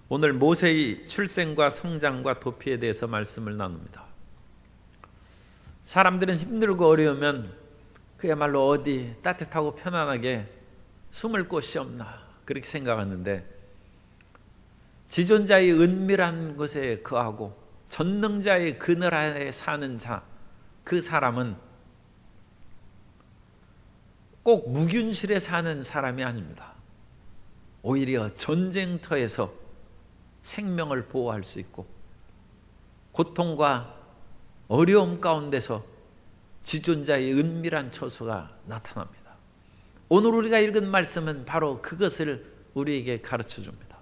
오늘 모세의 출생과 성장과 도피에 대해서 말씀을 나눕니다. 사람들은 힘들고 어려우면 그야말로 어디 따뜻하고 편안하게 숨을 곳이 없나 그렇게 생각하는데, 지존자의 은밀한 곳에 거하고 전능자의 그늘 아래 사는 자, 그 사람은 꼭 무균실에 사는 사람이 아닙니다. 오히려 전쟁터에서 생명을 보호할 수 있고 고통과 어려움 가운데서 지존자의 은밀한 처소가 나타납니다. 오늘 우리가 읽은 말씀은 바로 그것을 우리에게 가르쳐 줍니다.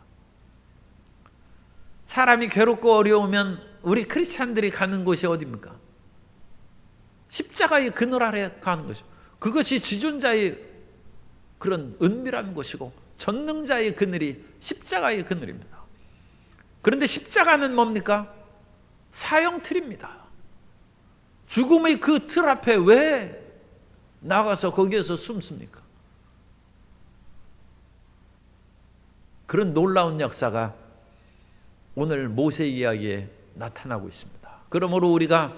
사람이 괴롭고 어려우면 우리 크리스찬들이 가는 곳이 어디입니까? 십자가의 그늘 아래 가는 것이죠. 그것이 지존자의 그런 은밀한 곳이고 전능자의 그늘이 십자가의 그늘입니다. 그런데 십자가는 뭡니까? 사형틀입니다. 죽음의 그 틀 앞에 왜 나가서 거기에서 숨습니까? 그런 놀라운 역사가 오늘 모세 이야기에 나타나고 있습니다. 그러므로 우리가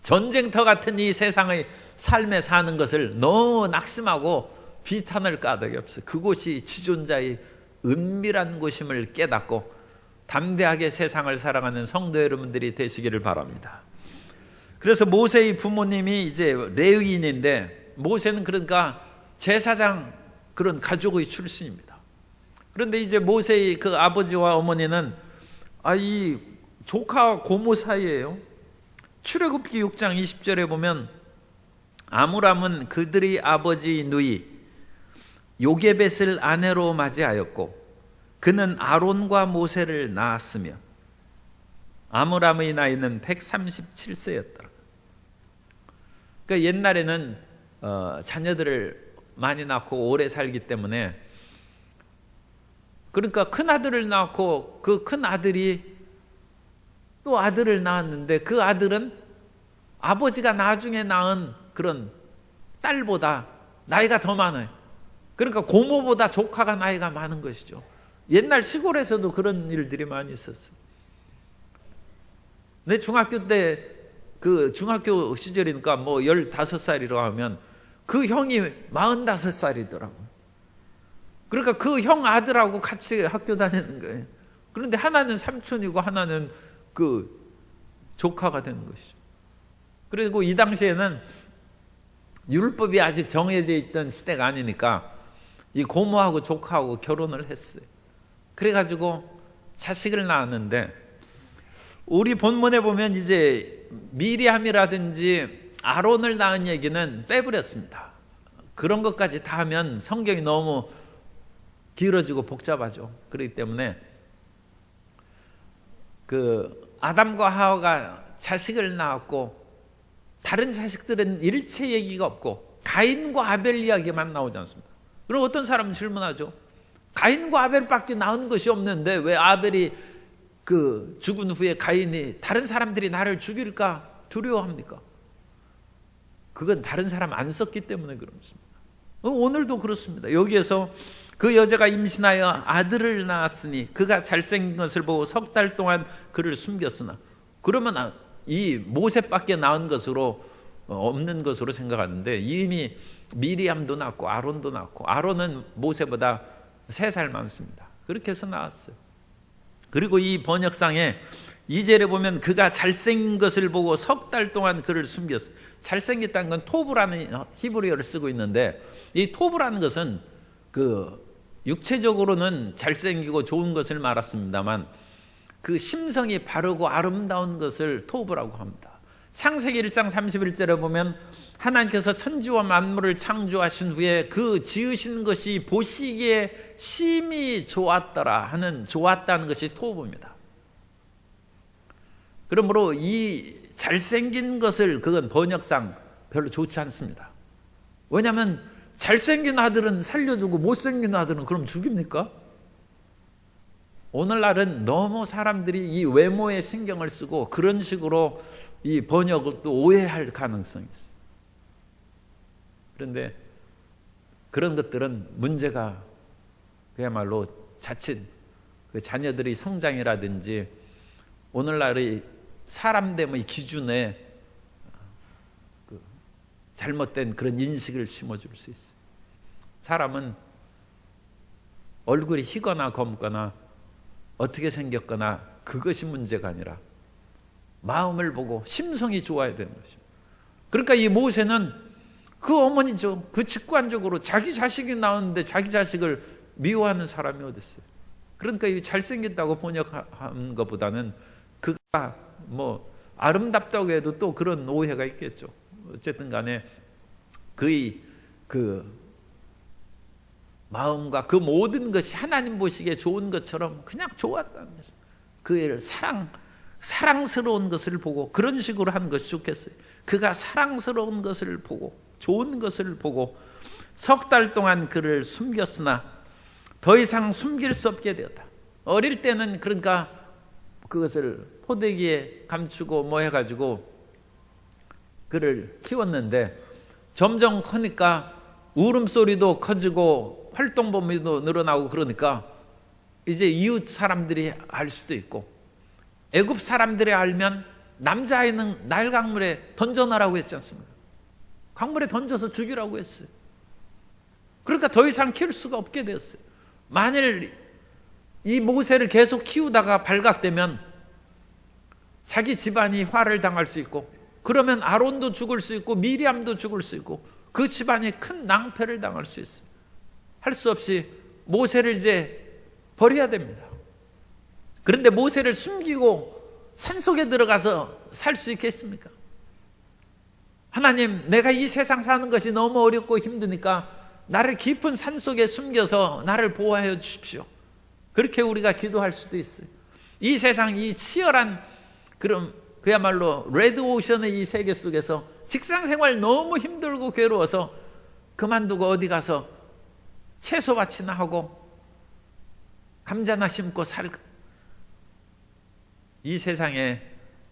전쟁터 같은 이 세상의 삶에 사는 것을 너무 낙심하고 비탄할 까닭이 없어요. 그곳이 지존자의 은밀한 곳임을 깨닫고 담대하게 세상을 살아가는 성도 여러분들이 되시기를 바랍니다. 그래서 모세의 부모님이 이제 레위인인데, 모세는 그러니까 제사장 그런 가족의 출신입니다. 그런데 이제 모세의 그 아버지와 어머니는 이 조카와 고모 사이예요. 출애굽기 6장 20절에 보면 아므람은 그들의 아버지 누이 요게벳을 아내로 맞이하였고 그는 아론과 모세를 낳았으며 아므람의 나이는 137세였더라. 그러니까 옛날에는 자녀들을 많이 낳고 오래 살기 때문에, 그러니까 큰 아들을 낳고 그 큰 아들이 또 아들을 낳았는데 그 아들은 아버지가 나중에 낳은 그런 딸보다 나이가 더 많아요. 그러니까 고모보다 조카가 나이가 많은 것이죠. 옛날 시골에서도 그런 일들이 많이 있었어요. 내 중학교 때 그 중학교 시절이니까 뭐 15살이라고 하면 그 형이 45살이더라고요. 그러니까 그 형 아들하고 같이 학교 다니는 거예요. 그런데 하나는 삼촌이고 하나는 그 조카가 되는 것이죠. 그리고 이 당시에는 율법이 아직 정해져 있던 시대가 아니니까 이 고모하고 조카하고 결혼을 했어요. 그래가지고 자식을 낳았는데, 우리 본문에 보면 이제 미리암이라든지 아론을 낳은 얘기는 빼버렸습니다. 그런 것까지 다 하면 성경이 너무 길어지고 복잡하죠. 그렇기 때문에 그 아담과 하와가 자식을 낳았고 다른 자식들은 일체 얘기가 없고 가인과 아벨 이야기만 나오지 않습니까? 그럼 어떤 사람은 질문하죠. 가인과 아벨밖에 낳은 것이 없는데 왜 아벨이 그 죽은 후에 가인이 다른 사람들이 나를 죽일까 두려워합니까? 그건 다른 사람 안 썼기 때문에 그렇습니다. 오늘도 그렇습니다. 여기에서 그 여자가 임신하여 아들을 낳았으니 그가 잘생긴 것을 보고 석 달 동안 그를 숨겼으나, 그러면 이 모세밖에 낳은 것으로 없는 것으로 생각하는데 이미 미리암도 낳고 아론도 낳고, 아론은 모세보다 3살 많습니다. 그렇게 해서 낳았어요. 그리고 이 번역상에 2절에 보면 그가 잘생긴 것을 보고 석 달 동안 그를 숨겼어요. 잘생겼다는 건 토브라는 히브리어를 쓰고 있는데, 이 토브라는 것은 그 육체적으로는 잘생기고 좋은 것을 말했습니다만 그 심성이 바르고 아름다운 것을 토브라고 합니다. 창세기 1장 31절에 보면 하나님께서 천지와 만물을 창조하신 후에 그 지으신 것이 보시기에 심히 좋았더라 하는 좋았다는 것이 토브입니다. 그러므로 이 잘생긴 것을, 그건 번역상 별로 좋지 않습니다. 왜냐하면 잘생긴 아들은 살려두고 못생긴 아들은 그럼 죽입니까? 오늘날은 너무 사람들이 이 외모에 신경을 쓰고 그런 식으로 이 번역을 또 오해할 가능성이 있어요. 그런데 그런 것들은 문제가 그야말로 자칫 그 자녀들의 성장이라든지 오늘날의 사람됨의 기준에 그 잘못된 그런 인식을 심어줄 수 있어요. 사람은 얼굴이 희거나 검거나 어떻게 생겼거나 그것이 문제가 아니라 마음을 보고 심성이 좋아야 되는 것입니다. 그러니까 이 모세는 그 어머니죠. 그 직관적으로 자기 자식이 나오는데 자기 자식을 미워하는 사람이 어디 있어요? 그러니까 이 잘생겼다고 번역한 것보다는 그가 뭐 아름답다고 해도 또 그런 오해가 있겠죠. 어쨌든 간에 그의 그 마음과 그 모든 것이 하나님 보시기에 좋은 것처럼 그냥 좋았다는 거죠. 그 애를 사랑스러운 것을 보고 그런 식으로 하는 것이 좋겠어요. 그가 사랑스러운 것을 보고 좋은 것을 보고 석 달 동안 그를 숨겼으나 더 이상 숨길 수 없게 되었다. 어릴 때는 그러니까 그것을 포대기에 감추고 뭐 해가지고 그를 키웠는데 점점 커니까 울음소리도 커지고 활동 범위도 늘어나고 그러니까 이제 이웃 사람들이 알 수도 있고 애굽 사람들이 알면 남자아이는 나일 강물에 던져놔라고 했지 않습니까? 강물에 던져서 죽이라고 했어요. 그러니까 더 이상 키울 수가 없게 되었어요. 만일 이 모세를 계속 키우다가 발각되면 자기 집안이 화를 당할 수 있고 그러면 아론도 죽을 수 있고 미리암도 죽을 수 있고 그 집안이 큰 낭패를 당할 수 있어요. 할 수 없이 모세를 이제 버려야 됩니다. 그런데 모세를 숨기고 산속에 들어가서 살 수 있겠습니까? 하나님, 내가 이 세상 사는 것이 너무 어렵고 힘드니까 나를 깊은 산속에 숨겨서 나를 보호하여 주십시오. 그렇게 우리가 기도할 수도 있어요. 이 세상 이 치열한 그럼 그야말로 레드오션의 이 세계 속에서 직장생활 너무 힘들고 괴로워서 그만두고 어디 가서 채소밭이나 하고 감자나 심고 살까? 이 세상에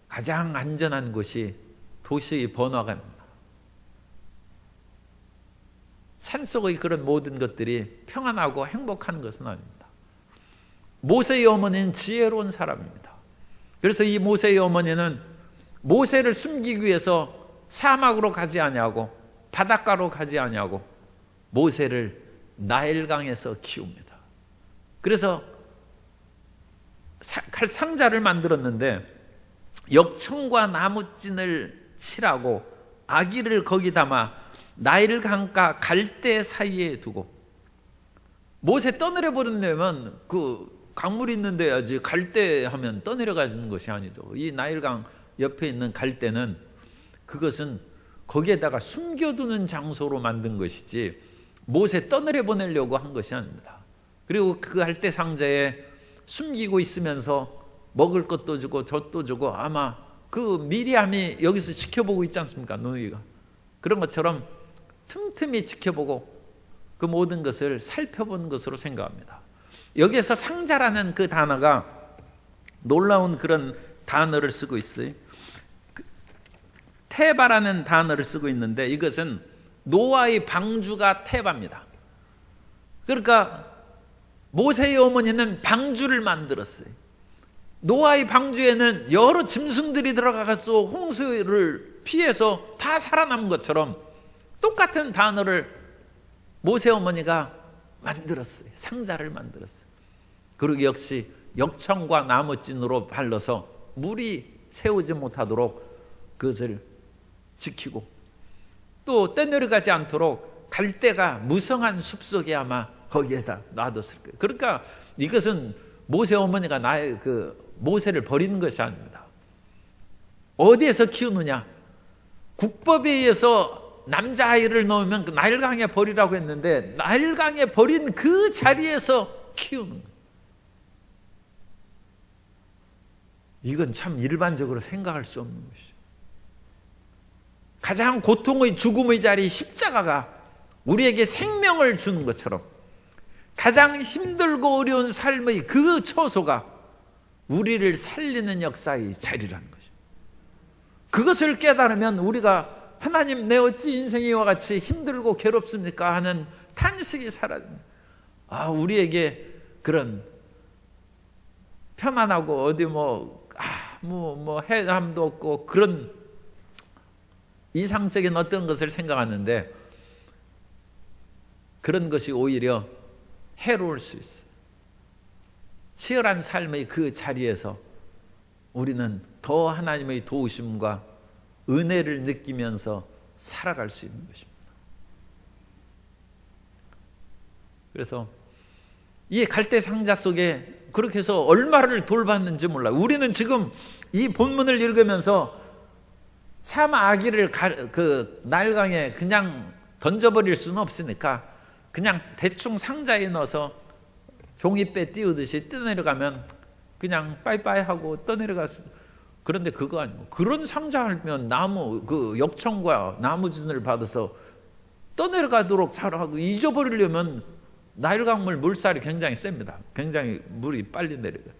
가장 안전한 곳이 도시의 번화가입니다. 산속의 그런 모든 것들이 평안하고 행복한 것은 아닙니다. 모세의 어머니는 지혜로운 사람입니다. 그래서 이 모세의 어머니는 모세를 숨기기 위해서 사막으로 가지 아니하고 바닷가로 가지 아니하고 모세를 나일강에서 키웁니다. 그래서 상자를 만들었는데 역청과 나무찐을 칠하고 아기를 거기 담아 나일강과 갈대 사이에 두고 모세 떠내려 버리려면 그 강물이 있는 데야지 갈대 하면 떠내려 가는 것이 아니죠. 이 나일강 옆에 있는 갈대는 그것은 거기에다가 숨겨두는 장소로 만든 것이지 모세 떠내려 보내려고 한 것이 아닙니다. 그리고 그 갈대 상자에 숨기고 있으면서 먹을 것도 주고 젖도 주고 아마 그 미리암이 여기서 지켜보고 있지 않습니까? 노예가. 그런 것처럼 틈틈이 지켜보고 그 모든 것을 살펴본 것으로 생각합니다. 여기에서 상자라는 그 단어가 놀라운 그런 단어를 쓰고 있어요. 테바라는 단어를 쓰고 있는데 이것은 노아의 방주가 테바입니다. 그러니까 모세의 어머니는 방주를 만들었어요. 노아의 방주에는 여러 짐승들이 들어가서 홍수를 피해서 다 살아남은 것처럼 똑같은 단어를 모세 어머니가 만들었어요. 상자를 만들었어요. 그리고 역시 역청과 나무찐으로 발라서 물이 새우지 못하도록 그것을 지키고 또 떼내려가지 않도록 갈대가 무성한 숲속에 아마 거기에다 놔뒀을 거예요. 그러니까 이것은 모세 어머니가 모세를 버리는 것이 아닙니다. 어디에서 키우느냐? 국법에 의해서 남자아이를 넣으면 나일강에 버리라고 했는데 나일강에 버린 그 자리에서 키우는 거예요. 이건 참 일반적으로 생각할 수 없는 것이죠. 가장 고통의 죽음의 자리 십자가가 우리에게 생명을 주는 것처럼 가장 힘들고 어려운 삶의 그 처소가 우리를 살리는 역사의 자리라는 것이죠. 그것을 깨달으면 우리가 하나님 내 어찌 인생이 이와 같이 힘들고 괴롭습니까 하는 탄식이 사라집니다. 우리에게 그런 편안하고 어디 해함도 없고 그런 이상적인 어떤 것을 생각하는데 그런 것이 오히려 해로울 수 있어요. 치열한 삶의 그 자리에서 우리는 더 하나님의 도우심과 은혜를 느끼면서 살아갈 수 있는 것입니다. 그래서 이 갈대 상자 속에 그렇게 해서 얼마를 돌봤는지 몰라요. 우리는 지금 이 본문을 읽으면서 참 아기를 그 나일강에 그냥 던져버릴 수는 없으니까 그냥 대충 상자에 넣어서 종이배 띄우듯이 떠내려가면 그냥 빠이빠이 하고 떠내려갔어요. 그런데 그거 아니고 그런 상자 하면 나무 그 역청과 나무진을 받아서 떠내려가도록 잘하고 잊어버리려면 나일강물 물살이 굉장히 셉니다. 굉장히 물이 빨리 내려가요.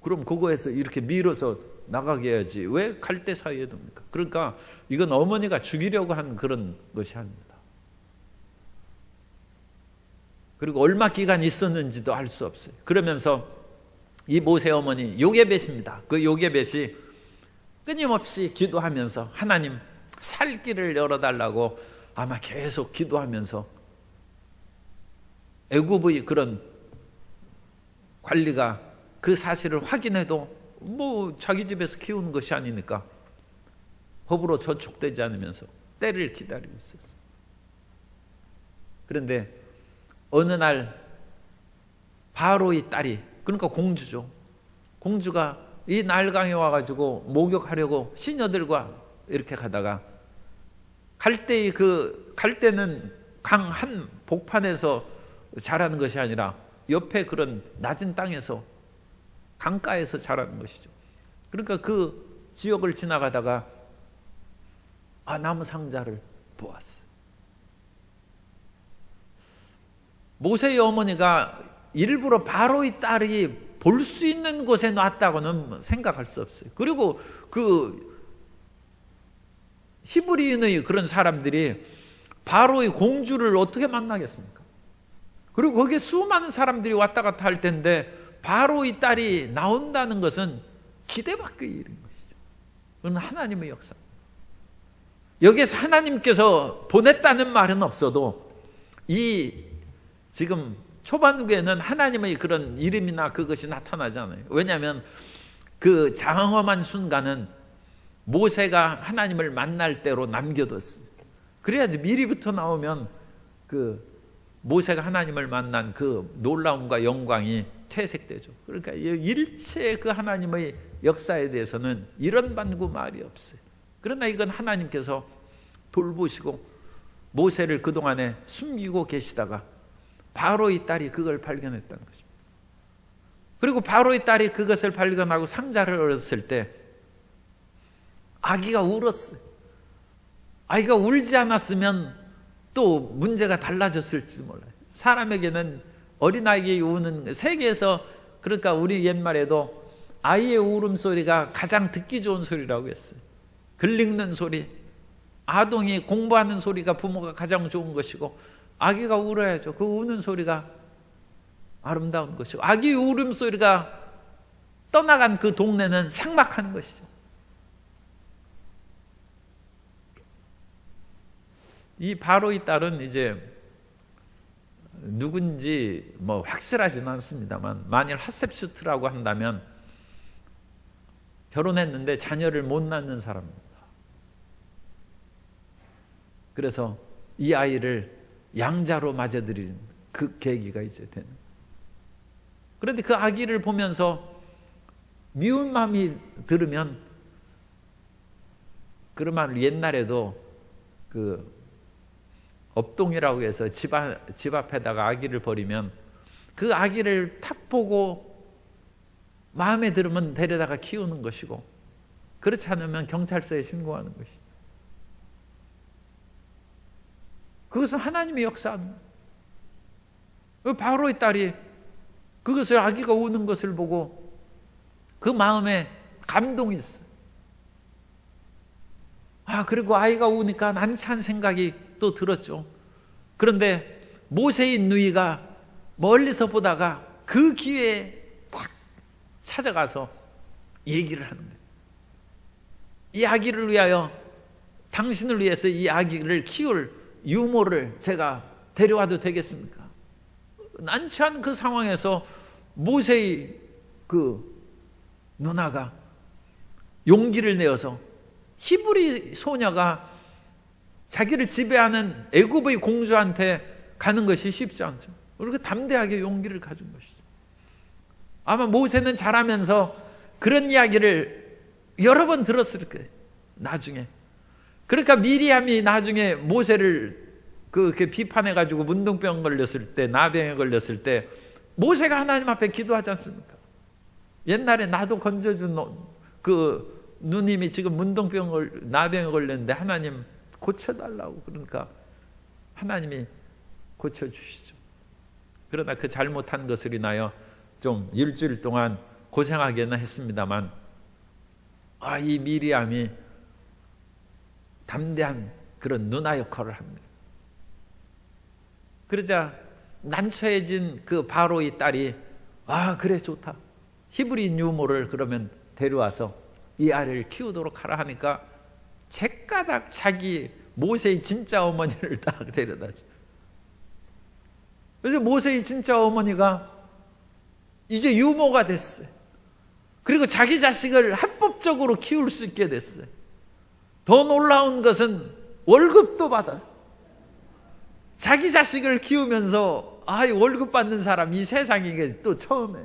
그럼 그거에서 이렇게 밀어서 나가게 해야지 왜 갈대 사이에 둡니까? 그러니까 이건 어머니가 죽이려고 한 그런 것이 아닙니다. 그리고 얼마 기간 있었는지도 알 수 없어요. 그러면서 이 모세 어머니 요게벳입니다. 그 요게벳이 끊임없이 기도하면서 하나님 살 길을 열어달라고 아마 계속 기도하면서 애굽의 그런 관리가 그 사실을 확인해도 자기 집에서 키우는 것이 아니니까 법으로 저촉되지 않으면서 때를 기다리고 있었어요. 그런데 어느 날 바로의 딸이, 그러니까 공주죠, 공주가 이 나일강에 와가지고 목욕하려고 시녀들과 이렇게 가다가 갈대는 강 한 복판에서 자라는 것이 아니라 옆에 그런 낮은 땅에서 강가에서 자라는 것이죠. 그러니까 그 지역을 지나가다가 나무 상자를 보았어요. 모세의 어머니가 일부러 바로의 딸이 볼 수 있는 곳에 놨다고는 생각할 수 없어요. 그리고 그 히브리인의 그런 사람들이 바로의 공주를 어떻게 만나겠습니까? 그리고 거기에 수많은 사람들이 왔다 갔다 할 텐데 바로의 딸이 나온다는 것은 기대 밖의 일인 것이죠. 그건 하나님의 역사. 여기에서 하나님께서 보냈다는 말은 없어도 이 지금 초반부에는 하나님의 그런 이름이나 그것이 나타나지 않아요. 왜냐하면 그 장엄한 순간은 모세가 하나님을 만날 때로 남겨뒀어요. 그래야지 미리부터 나오면 그 모세가 하나님을 만난 그 놀라움과 영광이 퇴색되죠. 그러니까 일체 그 하나님의 역사에 대해서는 이런 반구 말이 없어요. 그러나 이건 하나님께서 돌보시고 모세를 그동안에 숨기고 계시다가 바로의 딸이 그걸 발견했다는 것입니다. 그리고 바로의 딸이 그것을 발견하고 상자를 얻었을 때 아기가 울었어요. 아기가 울지 않았으면 또 문제가 달라졌을지 몰라요. 사람에게는 어린아이가 우는, 세계에서, 그러니까 우리 옛말에도 아이의 울음소리가 가장 듣기 좋은 소리라고 했어요. 글 읽는 소리, 아동이 공부하는 소리가 부모가 가장 좋은 것이고, 아기가 울어야죠. 그 우는 소리가 아름다운 것이고, 아기 울음소리가 떠나간 그 동네는 삭막한 것이죠. 이 바로의 딸은 이제 누군지 확실하지는 않습니다만, 만일 핫셉슈트라고 한다면 결혼했는데 자녀를 못 낳는 사람입니다. 그래서 이 아이를 양자로 맞아들이는 그 계기가 이제 되는. 그런데 그 아기를 보면서 미운 마음이 들으면, 그러면 옛날에도 그 업동이라고 해서 집 앞에다가 아기를 버리면 그 아기를 탁 보고 마음에 들으면 데려다가 키우는 것이고, 그렇지 않으면 경찰서에 신고하는 것이죠. 그것은 하나님의 역사입니다. 바로의 딸이 그것을, 아기가 우는 것을 보고 그 마음에 감동이 있어요. 그리고 아이가 우니까 난처한 생각이 또 들었죠. 그런데 모세의 누이가 멀리서 보다가 그 기회에 딱 찾아가서 얘기를 하는 거예요. 이 아기를 위하여, 당신을 위해서 이 아기를 키울 유모를 제가 데려와도 되겠습니까? 난처한 그 상황에서 모세의 그 누나가 용기를 내어서 히브리 소녀가 자기를 지배하는 애굽의 공주한테 가는 것이 쉽지 않죠. 그렇게 담대하게 용기를 가진 것이죠. 아마 모세는 자라면서 그런 이야기를 여러 번 들었을 거예요. 나중에. 그러니까 미리암이 나중에 모세를 그렇게 비판해가지고 문둥병 걸렸을 때, 나병에 걸렸을 때 모세가 하나님 앞에 기도하지 않습니까? 옛날에 나도 건져준 그 누님이 지금 나병에 걸렸는데 하나님 고쳐달라고. 그러니까 하나님이 고쳐주시죠. 그러나 그 잘못한 것을 인하여 좀 일주일 동안 고생하기는 했습니다만, 이 미리암이 담대한 그런 누나 역할을 합니다. 그러자 난처해진 그 바로의 딸이 그래 좋다. 히브리 유모를 그러면 데려와서 이 아이를 키우도록 하라 하니까 제까닥 자기 모세의 진짜 어머니를 딱 데려다줘. 그래서 모세의 진짜 어머니가 이제 유모가 됐어요. 그리고 자기 자식을 합법적으로 키울 수 있게 됐어요. 더 놀라운 것은 월급도 받아요. 자기 자식을 키우면서 월급 받는 사람 이 세상에 이게 또 처음에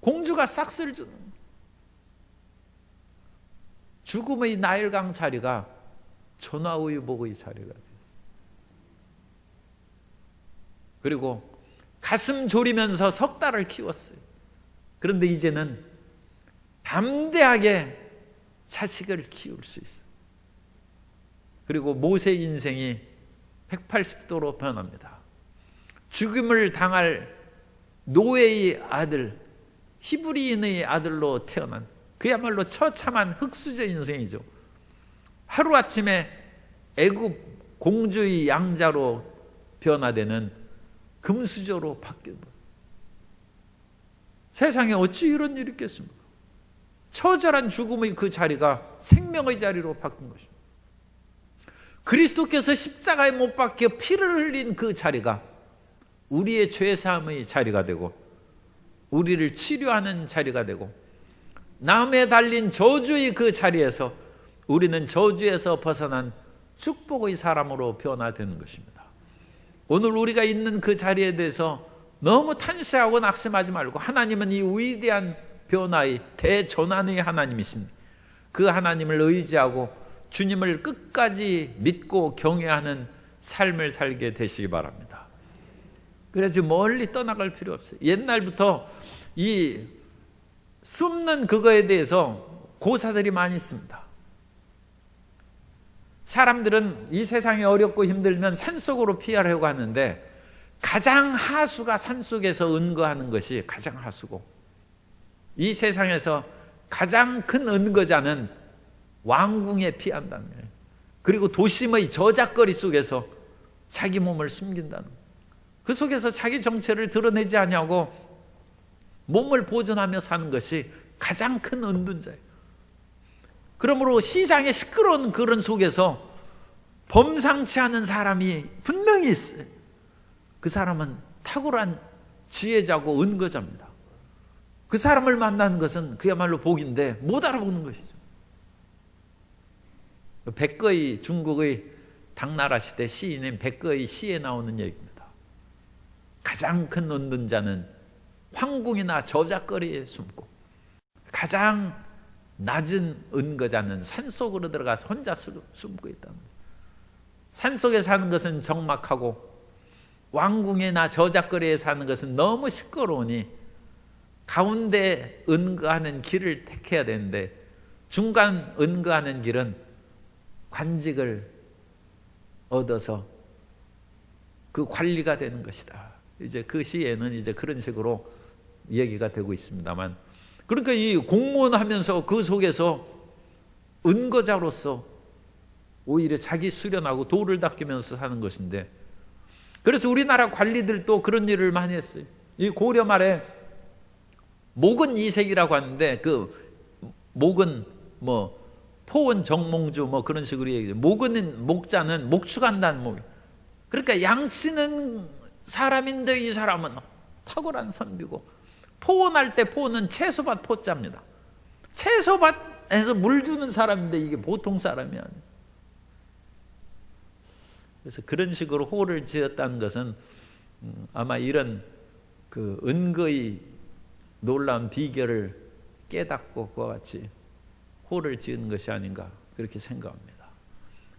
공주가 싹쓸 주는 죽음의 나일강 자리가 전화위복의 자리가 됐어요. 그리고 가슴 졸이면서 석 달을 키웠어요. 그런데 이제는 담대하게 자식을 키울 수 있어요. 그리고 모세의 인생이 180도로 변합니다. 죽음을 당할 노예의 아들, 히브리인의 아들로 태어난 그야말로 처참한 흙수저 인생이죠. 하루아침에 애굽 공주의 양자로 변화되는 금수저로 바뀌는 거예요. 세상에 어찌 이런 일이 있겠습니까? 처절한 죽음의 그 자리가 생명의 자리로 바뀐 것입니다. 그리스도께서 십자가에 못 박혀 피를 흘린 그 자리가 우리의 죄사함의 자리가 되고 우리를 치료하는 자리가 되고 남에 달린 저주의 그 자리에서 우리는 저주에서 벗어난 축복의 사람으로 변화되는 것입니다. 오늘 우리가 있는 그 자리에 대해서 너무 탄식하고 낙심하지 말고, 하나님은 이 위대한 변화의 대전환의 하나님이신 그 하나님을 의지하고 주님을 끝까지 믿고 경외하는 삶을 살게 되시기 바랍니다. 그래서 멀리 떠나갈 필요 없어요. 옛날부터 이 숨는 그거에 대해서 고사들이 많이 있습니다. 사람들은 이 세상이 어렵고 힘들면 산속으로 피하려고 하는데 가장 하수가 산속에서 은거하는 것이 가장 하수고, 이 세상에서 가장 큰 은거자는 왕궁에 피한다는 거예요. 그리고 도심의 저작거리 속에서 자기 몸을 숨긴다는 거예요. 그 속에서 자기 정체를 드러내지 않냐고 몸을 보존하며 사는 것이 가장 큰 은둔자예요. 그러므로 시장에 시끄러운 그런 속에서 범상치 않은 사람이 분명히 있어요. 그 사람은 탁월한 지혜자고 은거자입니다. 그 사람을 만나는 것은 그야말로 복인데 못 알아보는 것이죠. 백거의, 중국의 당나라 시대 시인인 백거의 시에 나오는 얘기입니다. 가장 큰 은둔자는 황궁이나 저작거리에 숨고, 가장 낮은 은거자는 산속으로 들어가서 혼자 숨고 있다는 거예요. 산속에 사는 것은 적막하고 왕궁이나 저작거리에 사는 것은 너무 시끄러우니 가운데 은거하는 길을 택해야 되는데, 중간 은거하는 길은 관직을 얻어서 그 관리가 되는 것이다. 이제 그 시에는 이제 그런 식으로 얘기가 되고 있습니다만, 그러니까 이 공무원하면서 그 속에서 은거자로서 오히려 자기 수련하고 도를 닦으면서 사는 것인데, 그래서 우리나라 관리들도 그런 일을 많이 했어요. 이 고려 말에 목은 이색이라고 하는데 그 목은 뭐 포원 정몽주 뭐 그런 식으로 얘기해요. 목은 목자는 목축한다는 목. 그러니까 양씨는 사람인데 이 사람은 탁월한 선비고, 포원할 때 포는 채소밭 포자입니다. 채소밭에서 물 주는 사람인데 이게 보통 사람이 아니에요. 그래서 그런 식으로 호를 지었다는 것은 아마 이런 그 은거의 놀라운 비결을 깨닫고 그와 같이 호를 지은 것이 아닌가 그렇게 생각합니다.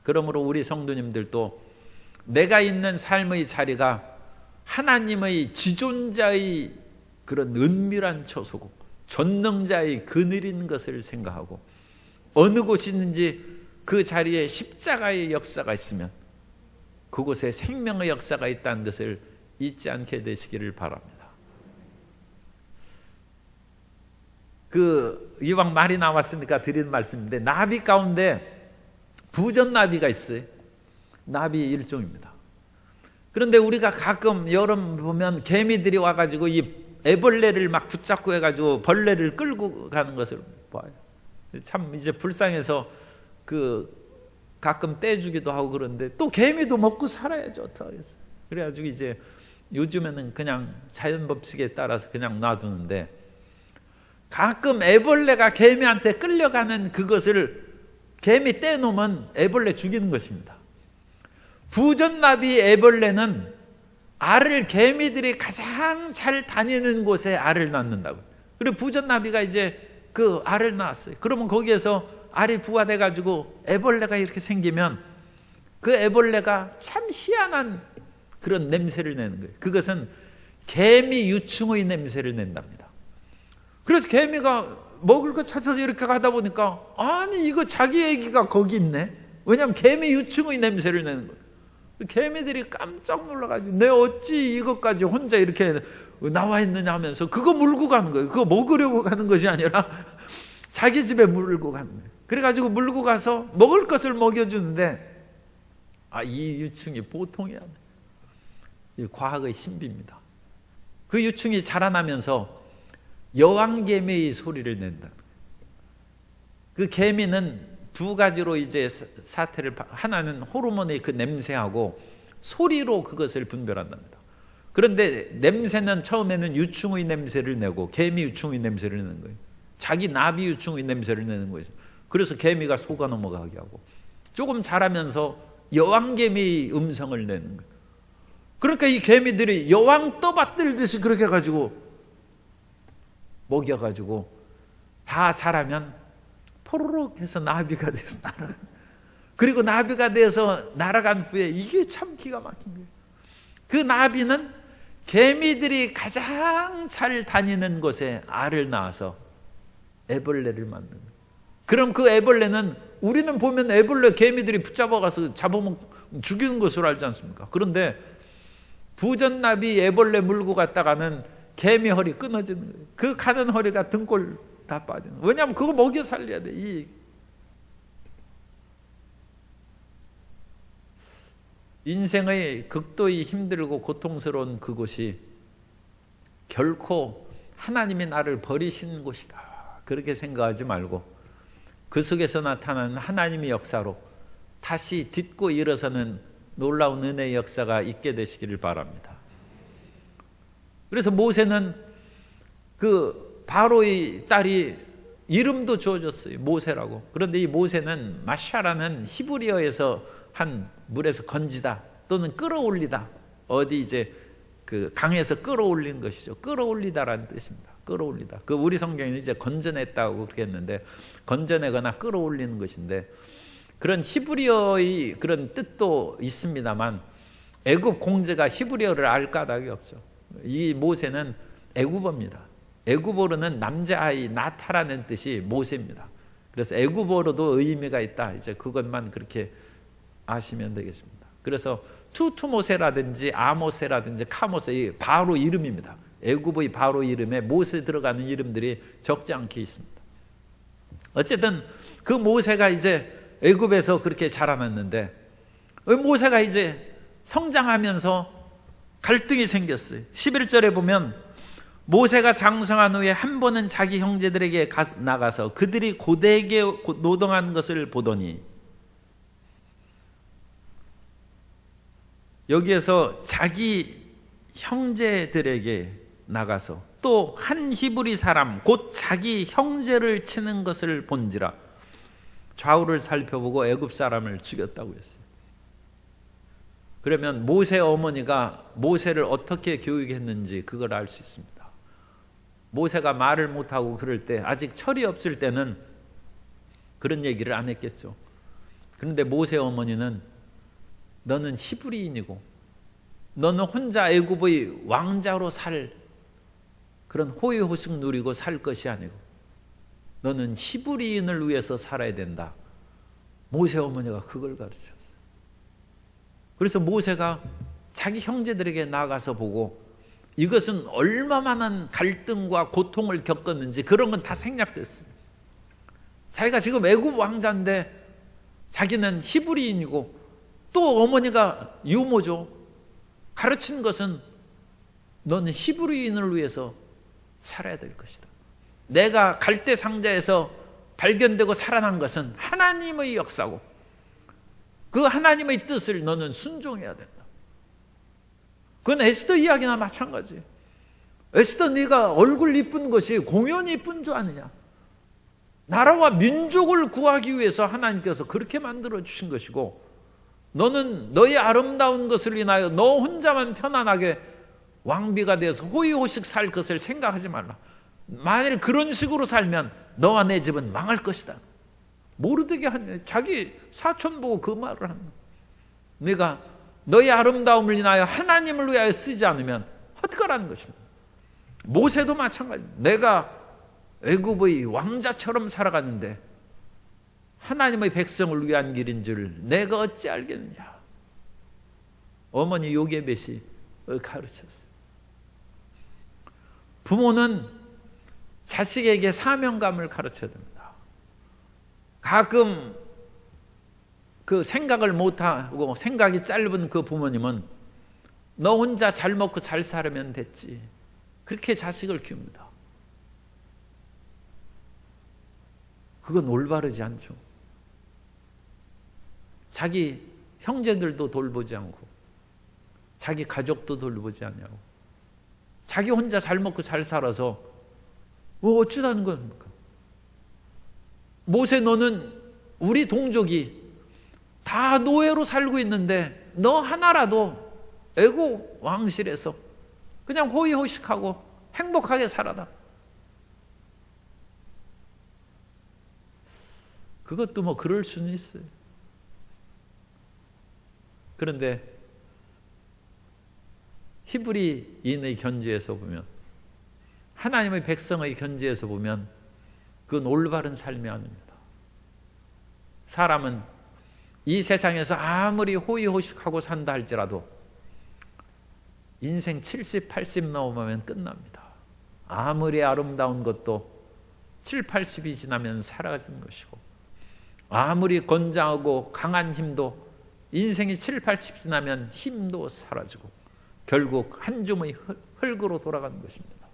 그러므로 우리 성도님들도 내가 있는 삶의 자리가 하나님의 지존자의 그런 은밀한 처소고 전능자의 그늘인 것을 생각하고, 어느 곳이 있는지 그 자리에 십자가의 역사가 있으면 그곳에 생명의 역사가 있다는 것을 잊지 않게 되시기를 바랍니다. 이왕 말이 나왔으니까 드리는 말씀인데, 나비 가운데 부전나비가 있어요. 나비 일종입니다. 그런데 우리가 가끔 여름 보면 개미들이 와가지고 이 애벌레를 막 붙잡고 해가지고 벌레를 끌고 가는 것을 봐요. 참 이제 불쌍해서 가끔 떼주기도 하고 그런데, 또 개미도 먹고 살아야죠. 어떡하겠어요. 그래가지고 이제 요즘에는 그냥 자연 법칙에 따라서 그냥 놔두는데, 가끔 애벌레가 개미한테 끌려가는 그것을 개미 떼놓으면 애벌레 죽이는 것입니다. 부전나비 애벌레는 알을 개미들이 가장 잘 다니는 곳에 알을 낳는다고. 그리고 부전나비가 이제 그 알을 낳았어요. 그러면 거기에서 알이 부화돼 가지고 애벌레가 이렇게 생기면 그 애벌레가 참 희한한 그런 냄새를 내는 거예요. 그것은 개미 유충의 냄새를 낸답니다. 그래서 개미가 먹을 거 찾아서 이렇게 가다 보니까, 아니 이거 자기 애기가 거기 있네. 왜냐하면 개미 유충의 냄새를 내는 거예요. 개미들이 깜짝 놀라가지고 내 어찌 이것까지 혼자 이렇게 나와 있느냐 하면서 그거 물고 가는 거예요. 그거 먹으려고 가는 것이 아니라 자기 집에 물고 가는 거예요. 그래가지고 물고 가서 먹을 것을 먹여주는데, 이 유충이 보통이 아니에요. 이 과학의 신비입니다. 그 유충이 자라나면서 여왕개미의 소리를 낸다. 그 개미는 두 가지로 이제 사태를, 하나는 호르몬의 그 냄새하고 소리로 그것을 분별한답니다. 그런데 냄새는 처음에는 유충의 냄새를 내고 개미 유충의 냄새를 내는 거예요. 자기 나비 유충의 냄새를 내는 거죠. 그래서 개미가 속아 넘어가게 하고, 조금 자라면서 여왕개미의 음성을 내는 거예요. 그러니까 이 개미들이 여왕 떠받들듯이 그렇게 해가지고 먹여가지고 다 자라면 포로록 해서 나비가 돼서 날아가. 그리고 나비가 돼서 날아간 후에 이게 참 기가 막힌 거예요. 그 나비는 개미들이 가장 잘 다니는 곳에 알을 낳아서 애벌레를 만드는 거예요. 그럼 그 애벌레는, 우리는 보면 애벌레 개미들이 붙잡아가서 죽이는 것으로 알지 않습니까? 그런데 부전나비 애벌레 물고 갔다가는 개미 허리 끊어지는 거예요. 그 가는 허리가 등골 다 빠지는 거예요. 왜냐하면 그거 먹여 살려야 돼. 인생의 극도의 힘들고 고통스러운 그곳이 결코 하나님이 나를 버리신 곳이다, 그렇게 생각하지 말고 그 속에서 나타나는 하나님의 역사로 다시 딛고 일어서는 놀라운 은혜의 역사가 있게 되시기를 바랍니다. 그래서 모세는 그 바로의 딸이 이름도 주어졌어요. 모세라고. 그런데 이 모세는 마샤라는 히브리어에서 한 물에서 건지다 또는 끌어올리다, 어디 이제 그 강에서 끌어올린 것이죠. 끌어올리다라는 뜻입니다. 끌어올리다. 그 우리 성경에는 이제 건져냈다고 그렇게 했는데, 건져내거나 끌어올리는 것인데, 그런 히브리어의 그런 뜻도 있습니다만 애굽 공제가 히브리어를 알 까닭이 없죠. 이 모세는 애굽어입니다. 애굽어로는 남자아이 나타라는 뜻이 모세입니다. 그래서 애굽어로도 의미가 있다. 이제 그것만 그렇게 아시면 되겠습니다. 그래서 투투모세라든지 아모세라든지 카모세, 이 바로 이름입니다. 애굽의 바로 이름에 모세 들어가는 이름들이 적지 않게 있습니다. 어쨌든 그 모세가 이제 애굽에서 그렇게 자라났는데, 모세가 이제 성장하면서 갈등이 생겼어요. 11절에 보면 모세가 장성한 후에 한 번은 자기 형제들에게 나가서 그들이 고되게 노동한 것을 보더니, 여기에서 자기 형제들에게 나가서 또 한 히브리 사람 곧 자기 형제를 치는 것을 본지라. 좌우를 살펴보고 애굽 사람을 죽였다고 했어요. 그러면 모세 어머니가 모세를 어떻게 교육했는지 그걸 알 수 있습니다. 모세가 말을 못하고 그럴 때, 아직 철이 없을 때는 그런 얘기를 안 했겠죠. 그런데 모세 어머니는 너는 히브리인이고 너는 혼자 애굽의 왕자로 살 그런 호의호식 누리고 살 것이 아니고 너는 히브리인을 위해서 살아야 된다. 모세 어머니가 그걸 가르쳤어요. 그래서 모세가 자기 형제들에게 나가서 보고 이것은 얼마만한 갈등과 고통을 겪었는지 그런 건 다 생략됐어요. 자기가 지금 애굽 왕자인데 자기는 히브리인이고 또 어머니가 유모죠. 가르친 것은 너는 히브리인을 위해서 살아야 될 것이다. 내가 갈대 상자에서 발견되고 살아난 것은 하나님의 역사고 그 하나님의 뜻을 너는 순종해야 된다. 그건 에스더 이야기나 마찬가지예요. 에스더, 네가 얼굴 이쁜 것이 공연이 이쁜 줄 아느냐? 나라와 민족을 구하기 위해서 하나님께서 그렇게 만들어 주신 것이고 너는 너의 아름다운 것을 인하여 너 혼자만 편안하게 왕비가 되어서 호의호식 살 것을 생각하지 말라. 만일 그런 식으로 살면 너와 내 집은 망할 것이다. 모르되게 하네. 자기 사촌 보고 그 말을 하는 거야. 네가 너의 아름다움을 인하여 하나님을 위하여 쓰지 않으면 헛거라는 것입니다. 모세도 마찬가지입니다. 내가 애굽의 왕자처럼 살아갔는데 하나님의 백성을 위한 길인 줄 내가 어찌 알겠느냐. 어머니 요게벳이 가르쳤어요. 부모는 자식에게 사명감을 가르쳐야 됩니다. 가끔 그 생각을 못하고 생각이 짧은 그 부모님은 너 혼자 잘 먹고 잘 살면 됐지. 그렇게 자식을 키웁니다. 그건 올바르지 않죠. 자기 형제들도 돌보지 않고 자기 가족도 돌보지 않냐고. 자기 혼자 잘 먹고 잘 살아서 뭐 어쩌다는 겁니까? 모세, 너는 우리 동족이 다 노예로 살고 있는데 너 하나라도 애굽 왕실에서 그냥 호의호식하고 행복하게 살아라. 그것도 뭐 그럴 수는 있어요. 그런데 히브리인의 견지에서 보면, 하나님의 백성의 견지에서 보면 그건 올바른 삶이 아닙니다. 사람은 이 세상에서 아무리 호의호식하고 산다 할지라도 인생 70, 80 넘으면 끝납니다. 아무리 아름다운 것도 7, 80이 지나면 사라지는 것이고, 아무리 건장하고 강한 힘도 인생이 7, 80 지나면 힘도 사라지고 결국 한 줌의 흙으로 돌아가는 것입니다.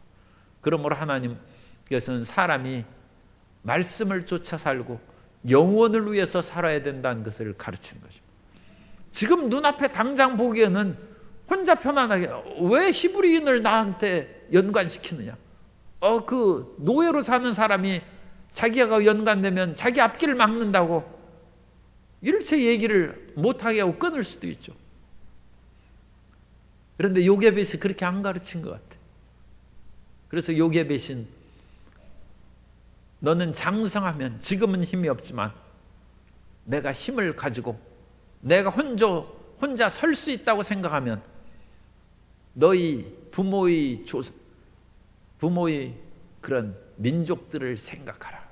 그러므로 하나님께서는 사람이 말씀을 쫓아 살고 영원을 위해서 살아야 된다는 것을 가르치는 것입니다. 지금 눈앞에 당장 보기에는 혼자 편안하게 왜 히브리인을 나한테 연관시키느냐? 그 노예로 사는 사람이 자기가 연관되면 자기 앞길을 막는다고 일체 얘기를 못하게 하고 끊을 수도 있죠. 그런데 요게벳이 그렇게 안 가르친 것 같아. 그래서 요게벳은 너는 장성하면, 지금은 힘이 없지만 내가 힘을 가지고 내가 혼자 설 수 있다고 생각하면 너희 부모의 그런 민족들을 생각하라.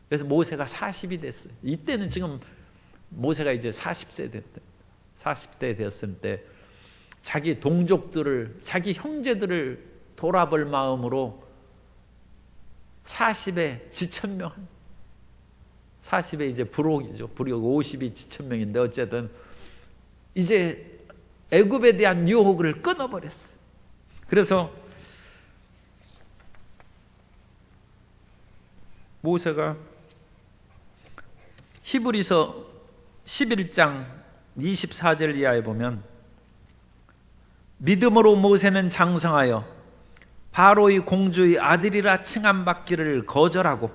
그래서 모세가 40이 됐어요. 이때는 지금 모세가 이제 40세 됐대. 40대 됐을 때 자기 동족들을, 자기 형제들을 돌아볼 마음으로 40에 지천명, 40에 이제 부록이죠. 부록 50이 지천명인데 어쨌든 이제 애굽에 대한 유혹을 끊어버렸어요. 그래서 모세가 히브리서 11장 24절 이하에 보면 믿음으로 모세는 장성하여 바로의 공주의 아들이라 칭함받기를 거절하고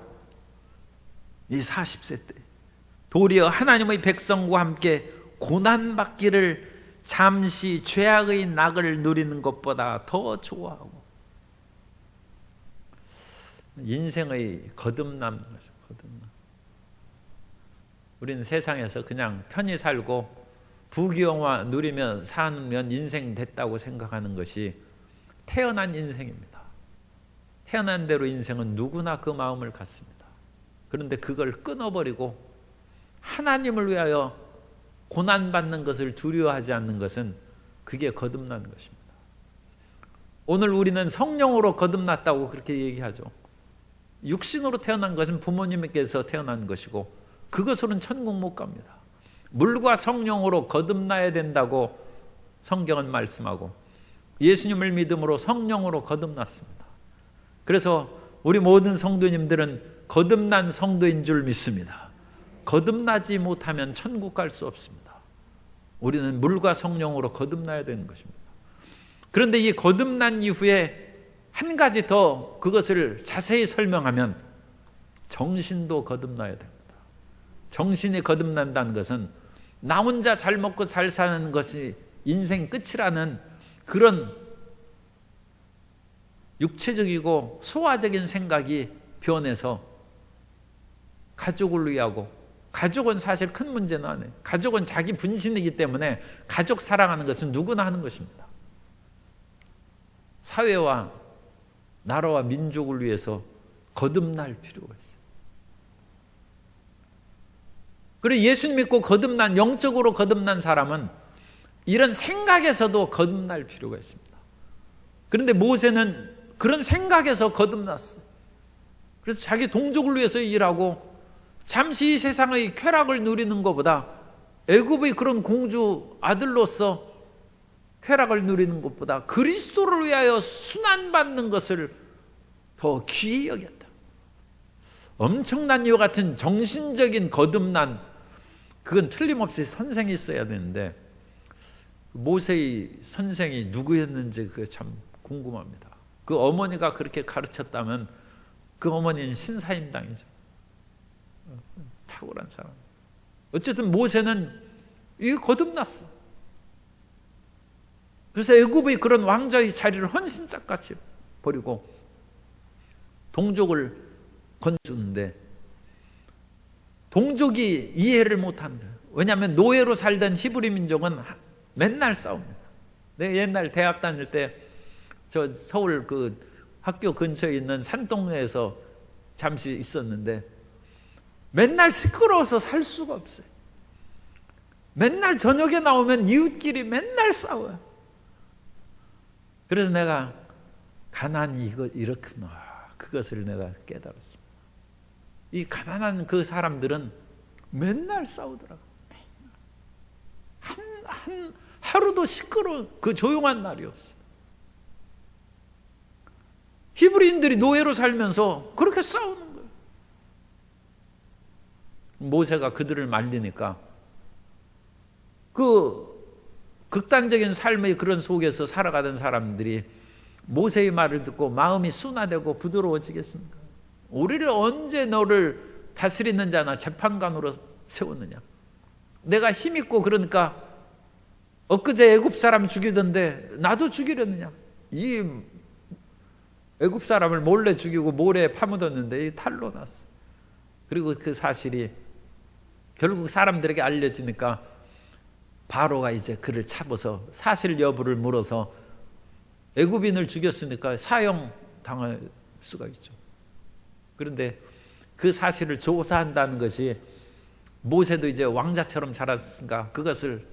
이 40세 때 도리어 하나님의 백성과 함께 고난받기를 잠시 죄악의 낙을 누리는 것보다 더 좋아하고 인생의 거듭남 거죠. 거듭남. 우리는 세상에서 그냥 편히 살고 부귀영화 누리며 사면 인생 됐다고 생각하는 것이 태어난 인생입니다. 태어난 대로 인생은 누구나 그 마음을 갖습니다. 그런데 그걸 끊어버리고 하나님을 위하여 고난받는 것을 두려워하지 않는 것은 그게 거듭나는 것입니다. 오늘 우리는 성령으로 거듭났다고 그렇게 얘기하죠. 육신으로 태어난 것은 부모님께서 태어난 것이고 그것으로는 천국 못 갑니다. 물과 성령으로 거듭나야 된다고 성경은 말씀하고 예수님을 믿음으로 성령으로 거듭났습니다. 그래서 우리 모든 성도님들은 거듭난 성도인 줄 믿습니다. 거듭나지 못하면 천국 갈 수 없습니다. 우리는 물과 성령으로 거듭나야 되는 것입니다. 그런데 이 거듭난 이후에 한 가지 더 그것을 자세히 설명하면 정신도 거듭나야 됩니다. 정신이 거듭난다는 것은 나 혼자 잘 먹고 잘 사는 것이 인생 끝이라는 그런 육체적이고 소화적인 생각이 변해서 가족을 위하고, 가족은 사실 큰 문제는 아니에요. 가족은 자기 분신이기 때문에 가족 사랑하는 것은 누구나 하는 것입니다. 사회와 나라와 민족을 위해서 거듭날 필요가 있어요. 그리고 예수 믿고 거듭난, 영적으로 거듭난 사람은 이런 생각에서도 거듭날 필요가 있습니다. 그런데 모세는 그런 생각에서 거듭났어요. 그래서 자기 동족을 위해서 일하고 잠시 이 세상의 쾌락을 누리는 것보다 애굽의 그런 공주 아들로서 쾌락을 누리는 것보다 그리스도를 위하여 순환받는 것을 더 귀히 여겼다. 엄청난 이와 같은 정신적인 거듭난, 그건 틀림없이 선생이 있어야 되는데 모세의 선생이 누구였는지 그게 참 궁금합니다. 그 어머니가 그렇게 가르쳤다면 그 어머니는 신사임당이죠. 탁월한 사람. 어쨌든 모세는 이거 거듭났어. 그래서 애굽의 그런 왕자의 자리를 헌신짝같이 버리고 동족을 건주는데 동족이 이해를 못하는 거예요. 왜냐하면 노예로 살던 히브리 민족은 맨날 싸웁니다. 내가 옛날 대학 다닐 때 저 서울 그 학교 근처에 있는 산동네에서 잠시 있었는데 맨날 시끄러워서 살 수가 없어요. 맨날 저녁에 나오면 이웃끼리 맨날 싸워요. 그래서 내가 가난이 이렇구나, 그것을 내가 깨달았습니다. 이 가난한 그 사람들은 맨날 싸우더라고요. 하루도 시끄러운 그 조용한 날이 없어요. 히브리인들이 노예로 살면서 그렇게 싸우는 거예요. 모세가 그들을 말리니까 그 극단적인 삶의 그런 속에서 살아가던 사람들이 모세의 말을 듣고 마음이 순화되고 부드러워지겠습니까? 우리를 언제 너를 다스리는 자나 재판관으로 세웠느냐? 내가 힘있고 그러니까 엊그제 애굽 사람 죽이던데 나도 죽이려느냐? 이 애굽 사람을 몰래 죽이고 모래에 파묻었는데 이 탈로 났어. 그리고 그 사실이 결국 사람들에게 알려지니까 바로가 이제 그를 잡아서 사실 여부를 물어서 애굽인을 죽였으니까 사형당할 수가 있죠. 그런데 그 사실을 조사한다는 것이 모세도 이제 왕자처럼 자랐으니까 그것을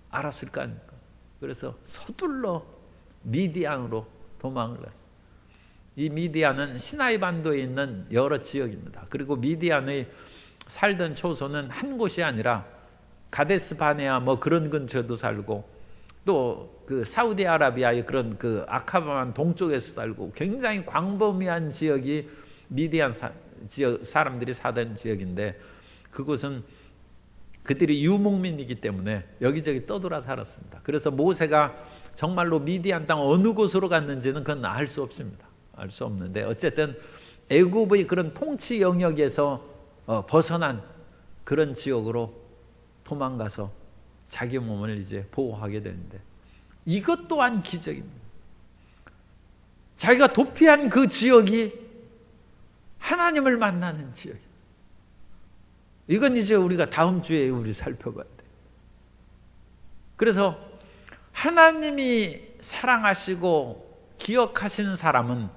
알았을 거 아닙니까? 그래서 서둘러 미디안으로 도망을 갔어요. 이 미디안은 시나이 반도에 있는 여러 지역입니다. 그리고 미디안의 살던 초소는 한 곳이 아니라 가데스 바네아 뭐 그런 근처도 살고 또 그 사우디아라비아의 그런 그 아카바만 동쪽에서 살고 굉장히 광범위한 지역이 미디안 지역 사람들이 사던 지역인데 그곳은 그들이 유목민이기 때문에 여기저기 떠돌아 살았습니다. 그래서 모세가 정말로 미디안 땅 어느 곳으로 갔는지는 그건 알 수 없습니다. 알 수 없는데 어쨌든 애굽의 그런 통치 영역에서 벗어난 그런 지역으로 도망가서 자기 몸을 이제 보호하게 되는데 이것 또한 기적입니다. 자기가 도피한 그 지역이 하나님을 만나는 지역이에요. 이건 이제 우리가 다음 주에 우리 살펴봐야 돼요. 그래서 하나님이 사랑하시고 기억하시는 사람은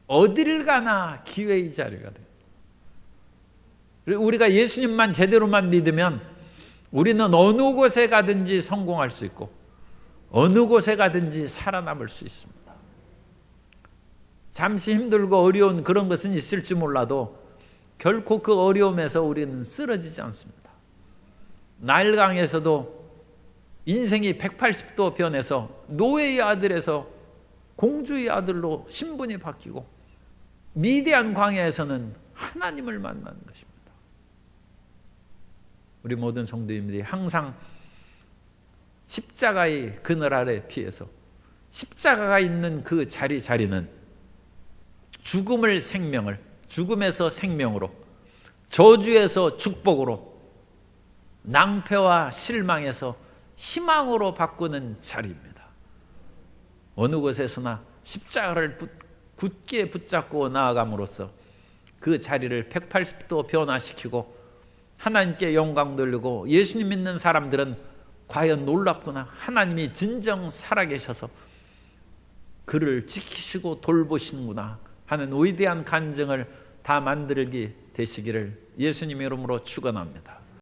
어디를 가나 기회의 자리가 돼요. 우리가 예수님만 제대로만 믿으면 우리는 어느 곳에 가든지 성공할 수 있고 어느 곳에 가든지 살아남을 수 있습니다. 잠시 힘들고 어려운 그런 것은 있을지 몰라도 결코 그 어려움에서 우리는 쓰러지지 않습니다. 나일강에서도 인생이 180도 변해서 노예의 아들에서 공주의 아들로 신분이 바뀌고 미디안 광야에서는 하나님을 만나는 것입니다. 우리 모든 성도님들이 항상 십자가의 그늘 아래 피해서 십자가가 있는 그 자리는 죽음을 생명을, 죽음에서 생명으로, 저주에서 축복으로, 낭패와 실망에서 희망으로 바꾸는 자리입니다. 어느 곳에서나 십자가를 굳게 붙잡고 나아감으로써 그 자리를 180도 변화시키고 하나님께 영광 돌리고 예수님 믿는 사람들은 과연 놀랍구나. 하나님이 진정 살아계셔서 그를 지키시고 돌보시는구나 하는 위대한 간증을 다 만들게 되시기를 예수님의 이름으로 축원합니다.